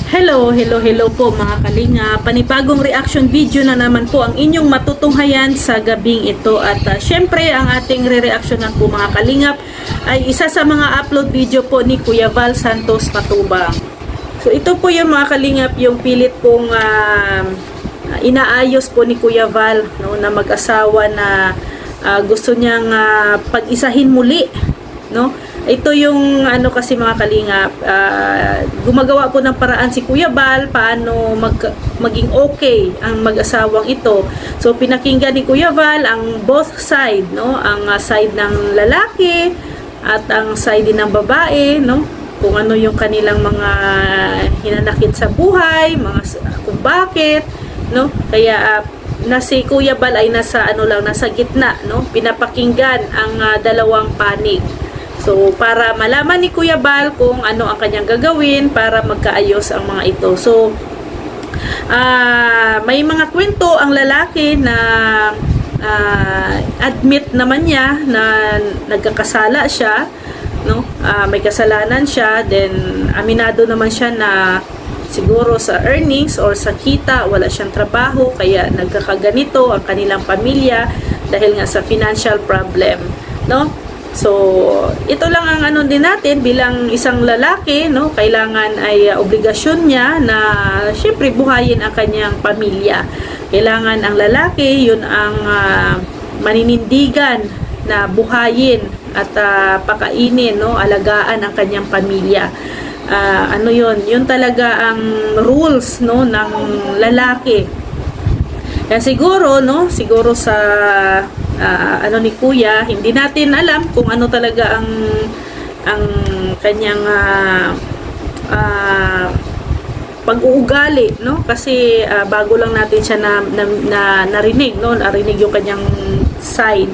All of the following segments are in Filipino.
Hello po mga kalinga. Panibagong reaction video na naman po ang inyong matutunghayan sa gabing ito. At syempre, ang ating re-reactionan po mga kalingap ay isa sa mga upload video po ni Kuya Val Santos Matubang. So ito po yung mga kalingap, yung pilit pong inaayos po ni Kuya Val, no, na mag-asawa na gusto niyang pag-isahin muli, no? Ito yung ano kasi mga kalingap, gumagawa po ng paraan si Kuya Val paano maging okay ang mag-asawang ito. So pinakinggan ni Kuya Val ang both side, no? Ang side ng lalaki at ang side din ng babae, no? Kung ano yung kanilang mga hinanakit sa buhay, kung bakit, no? Kaya na si Kuya Val ay nasa gitna, no? Pinapakinggan ang dalawang panig. So, para malaman ni Kuya Val kung ano ang kanyang gagawin para magkaayos ang mga ito. So, may mga kwento ang lalaki na admit naman niya na nagkakasala siya, no? May kasalanan siya, then aminado naman siya na siguro sa earnings or sa kita wala siyang trabaho kaya nagkakaganito ang kanilang pamilya dahil nga sa financial problem, no? So, ito lang ang ano din natin bilang isang lalaki, no? Kailangan ay obligasyon niya na syempre buhayin ang kanyang pamilya. Kailangan ang lalaki, yun ang maninindigan na buhayin at pakainin, no? Alagaan ang kanyang pamilya. Ano yun? Yun talaga ang rules, no, ng lalaki. Kaya siguro, no? Siguro sa ano ni Kuya, hindi natin alam kung ano talaga ang kanyang pag-uugali, no? Kasi bago lang natin siya narinig, no? Narinig yung kanyang side.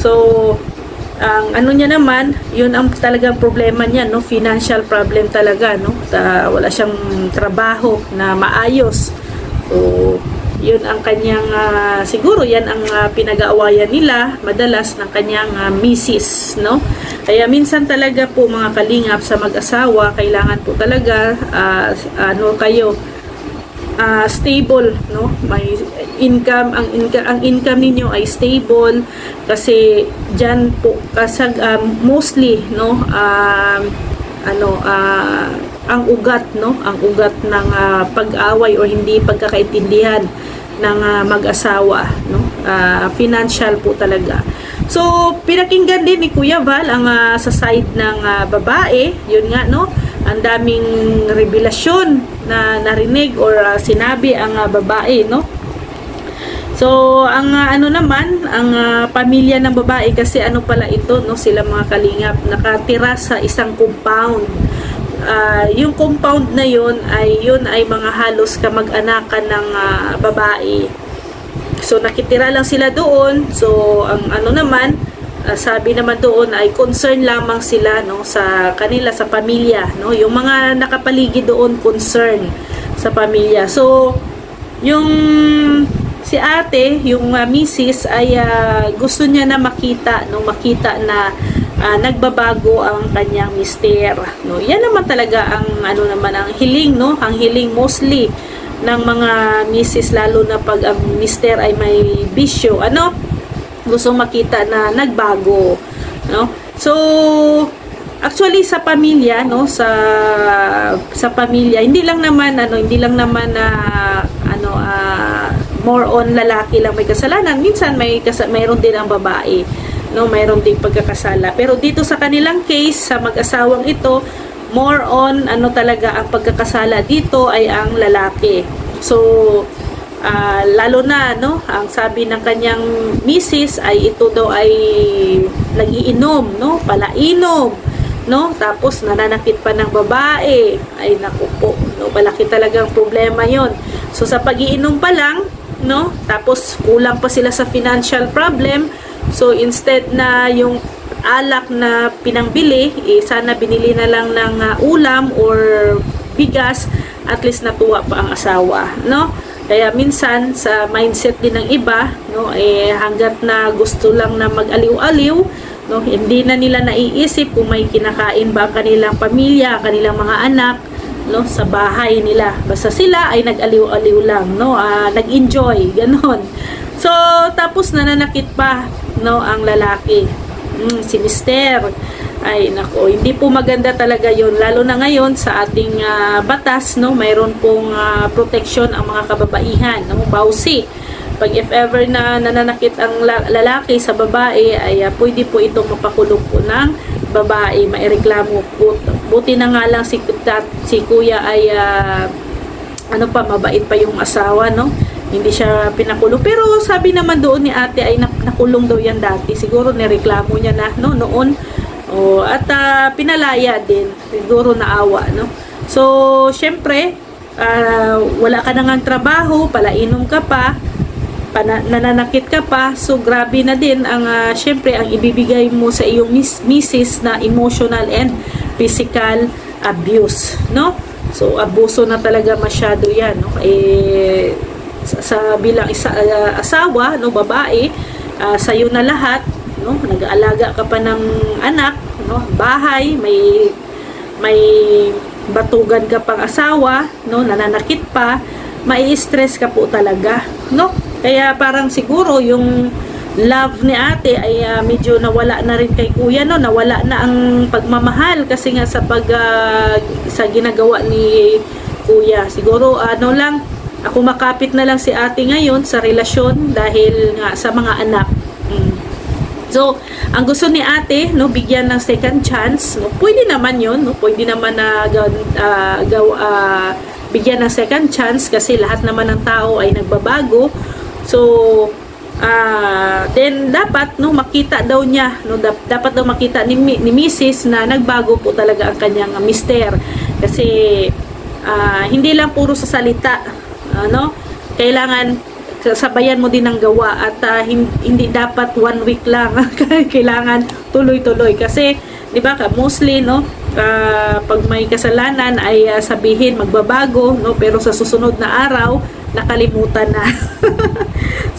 So, ang ano niya naman, yun ang talagang problema niya, no? Financial problem talaga, no? Wala siyang trabaho na maayos. So, yun ang kanyang, siguro yan ang pinag-aawayan nila madalas ng kanyang misis, no? Kaya minsan talaga po mga kalingap sa mag-asawa, kailangan po talaga stable, no? May income, ang income ninyo ay stable kasi diyan po kasag mostly, no, ang ugat, no, ang ugat ng pag-away o hindi pagkakaintindihan ng mag-asawa, no, financial po talaga. So pinakinggan din ni Kuya Val ang sa side ng babae, yun nga, no, ang daming revelasyon na narinig or sinabi ang babae, no. So ang ano naman, ang pamilya ng babae kasi ano pala ito, no, sila mga kalingap nakatira sa isang compound. Yung compound na yun ay mga halos kamag-anakan ng babae. So nakitira lang sila doon. So ang ano naman, sabi naman doon ay concern lamang sila, no, sa kanila, sa pamilya, no. Yung mga nakapaligid doon concern sa pamilya. So yung si ate, yung misis ay gusto niya na makita, no, makita na nagbabago ang kanyang mister, no. Yan naman talaga ang ano naman ang hiling, no, ang hiling mostly ng mga misis, lalo na pag ang mister ay may bisyo, ano, gusto makita na nagbago, no. So actually sa pamilya, no, sa pamilya hindi lang naman more on lalaki lang may kasalanan, minsan mayroon din ang babae, no, mayroon ding pagkakasala. Pero dito sa kanilang case, sa mag-asawang ito, more on ano talaga ang pagkakasala dito ay ang lalaki. So lalo na, no, ang sabi ng kanyang misis ay ito daw ay nagiinom, no, palainom, no, tapos nananakit pa ng babae. Ay naku po, no, malaki talagang problema yon. So sa pag-iinom pa lang, no, tapos kulang pa sila sa financial problem. So instead na yung alak na pinangbili, sana binili na lang ng ulam or bigas, at least natuwa pa ang asawa, no. Kaya minsan sa mindset din ng iba, no, hanggat na gusto lang na mag-aliw-aliw, no, hindi na nila naiisip kung may kinakain ba kanilang pamilya, kanilang mga anak, no, sa bahay nila. Basta sila ay nag-aliw-aliw lang, no, nag-enjoy, ganon. So, tapos nananakit pa, no, ang lalaki. Si mister. Ay, nako, hindi po maganda talaga yon, lalo na ngayon sa ating batas, no, mayroon pong protection ang mga kababaihan, no, bawsi. Pag if ever na nananakit ang lalaki sa babae, ay pwede po itong mapakulong po ng babae, maireklamo po. Buti na nga lang si kuya ay ano pa, mabait pa yung asawa, no, hindi siya pinakulong. Pero sabi naman doon ni ate ay nakulong daw yan dati, siguro nireklamo niya na, no, noon. At pinalaya din, siguro naawa, no. So syempre wala ka nang trabaho, palainom ka pa, nananakit ka pa, so grabe na din ang syempre ang ibibigay mo sa iyong misis na emotional and physical abuse, no. So abuso na talaga masyado yan, no. Sa bilang asawa, no, babae, sa'yo na lahat, no, nag-aalaga ka pa ng anak, no, bahay, may batugan ka pang asawa, no, nananakit pa, mai-stress ka po talaga, no. Kaya parang siguro yung love ni ate ay medyo nawala na rin kay kuya, no, nawala na ang pagmamahal kasi nga sa sa ginagawa ni kuya. Siguro ano lang, ako makapit na lang si ate ngayon sa relasyon dahil nga sa mga anak. So, ang gusto ni ate, no, bigyan ng second chance, no, pwede naman yon, no, pwede naman na bigyan ng second chance kasi lahat naman ng tao ay nagbabago. So, then dapat, no, makita daw niya, no, dapat daw makita ni Mrs. na nagbago po talaga ang kanyang mister. Kasi hindi lang puro sa salita, no, kailangan sabayan mo din ang gawa at hindi dapat 1 week lang. Kailangan tuloy-tuloy kasi 'di ba, mostly, no, pag may kasalanan ay sabihin magbabago, no, pero sa susunod na araw nakalimutan na.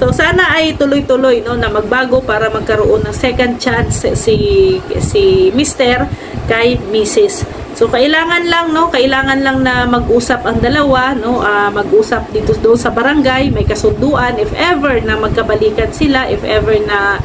So sana ay tuloy-tuloy, no, na magbago para magkaroon ng second chance si Mr. kay Mrs. So kailangan lang, no, kailangan lang na mag-usap ang dalawa, no, mag-usap dito doon sa barangay, may kasunduan if ever na magkabalikan sila, if ever na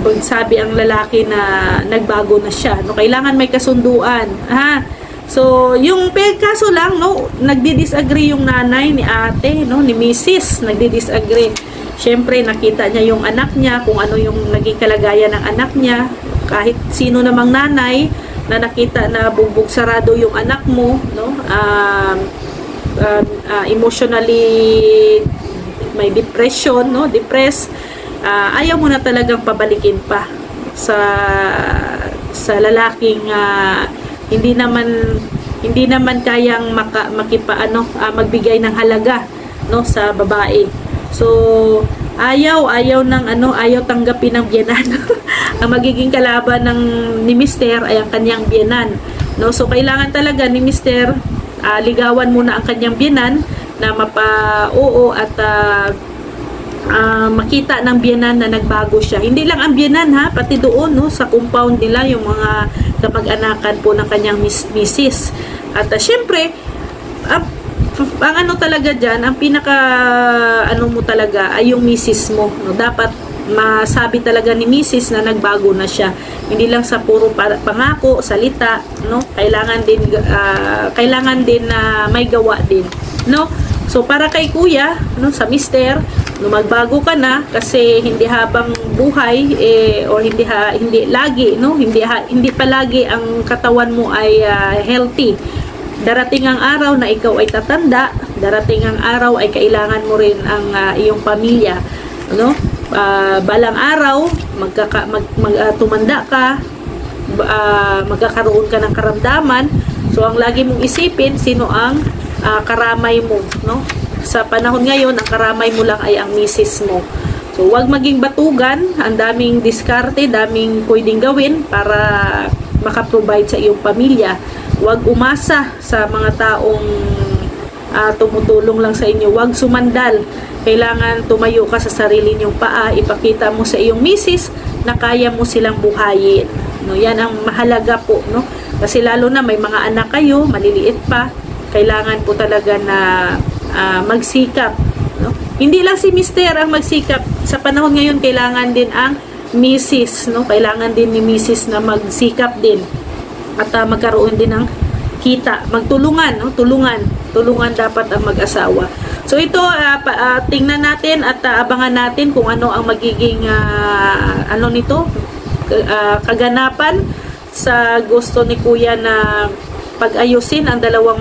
magsabi ang lalaki na nagbago na siya, no, kailangan may kasunduan, ha. So yung kaso lang, no, nagdi-disagree yung nanay ni ate, no, ni Mrs. nagdi-disagree. Syempre nakita niya yung anak niya, kung ano yung naging kalagayan ng anak niya. Kahit sino namang nanay na nakita na bugbog sarado yung anak mo, no, emotionally may depression, no, depressed, ayaw mo na talagang pabalikin pa sa lalaking hindi naman kayang magbigay ng halaga, no, sa babae. So ayaw tanggapin ng biyenan. Ang magiging kalaban ni mister ay ang kanyang biyenan, no. So kailangan talaga ni mister ligawan muna ang kanyang biyenan na mapa-oo at makita ng biyenan na nagbago siya. Hindi lang ang biyenan, ha, pati doon, no, sa compound nila, yung mga kamag-anakan po ng kanyang misis. At syempre ang ano talaga dyan, ang pinaka mo talaga ay yung misis mo, no? Dapat masabi talaga ni misis na nagbago na siya, hindi lang sa puro pangako, salita, no. Kailangan din na may gawa din, no. So para kay kuya, no, sa mister, no, magbago ka na kasi hindi habang buhay or hindi lagi, no, hindi palagi ang katawan mo ay healthy. Darating ang araw na ikaw ay tatanda, darating ang araw ay kailangan mo rin ang iyong pamilya, no. Balang araw tumanda ka, magkakaroon ka ng karamdaman. So ang lagi mong isipin, sino ang karamay mo, no. Sa panahon ngayon, ang karamay mo lang ay ang misis mo. So wag maging batugan, ang daming diskarte, daming pwedeng gawin para makaprovide sa iyong pamilya. Huwag umasa sa mga taong tumutulong lang sa inyo. Huwag sumandal. Kailangan tumayo ka sa sarili niyong paa. Ipakita mo sa iyong misis na kaya mo silang buhayin, no. Yan ang mahalaga po, no. Kasi lalo na may mga anak kayo, maliliit pa, kailangan po talaga na magsikap, no? Hindi lang si mister ang magsikap. Sa panahon ngayon, kailangan din ang misis, no? Kailangan din ni misis na magsikap din at magkaroon din ng kita, magtulungan, no? Tulungan dapat ang mag-asawa. So ito, tingnan natin at abangan natin kung ano ang magiging ano nito, kaganapan sa gusto ni Kuya na pag-ayusin ang dalawang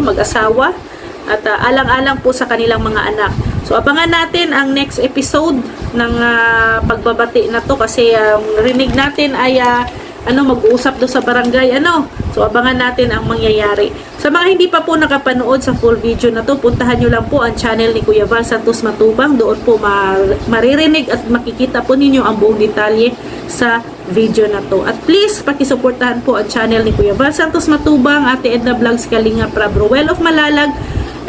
mag-asawa at alang-alang po sa kanilang mga anak. So abangan natin ang next episode ng pagbabati na to, kasi rinig natin ay mag-uusap do sa barangay, So abangan natin ang mangyayari. Sa mga hindi pa po nakapanood sa full video na to, puntahan nyo lang po ang channel ni Kuya Val Santos Matubang. Doon po maririnig at makikita po ninyo ang buong detalye sa video na to. At please, pakisuportahan po ang channel ni Kuya Val Santos Matubang, Ate Edna Vlogs, Kalinga Prab, Ruel of Malalag,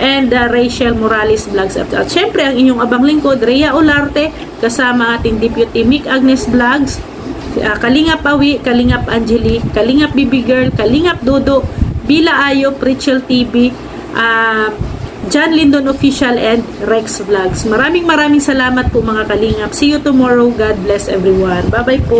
and Rachel Morales Vlogs. At syempre, ang inyong abang lingkod, Rhea Olarte, kasama ating Deputy Mick Agnes Vlogs, Kalingap Awi, Kalingap Angeli, Kalingap Bibi Girl, Kalingap Dodo, Bila Ayo, Rachel TV, John Lindon Official, and Rex Vlogs. Maraming salamat po mga Kalingap. See you tomorrow. God bless everyone. Bye-bye po.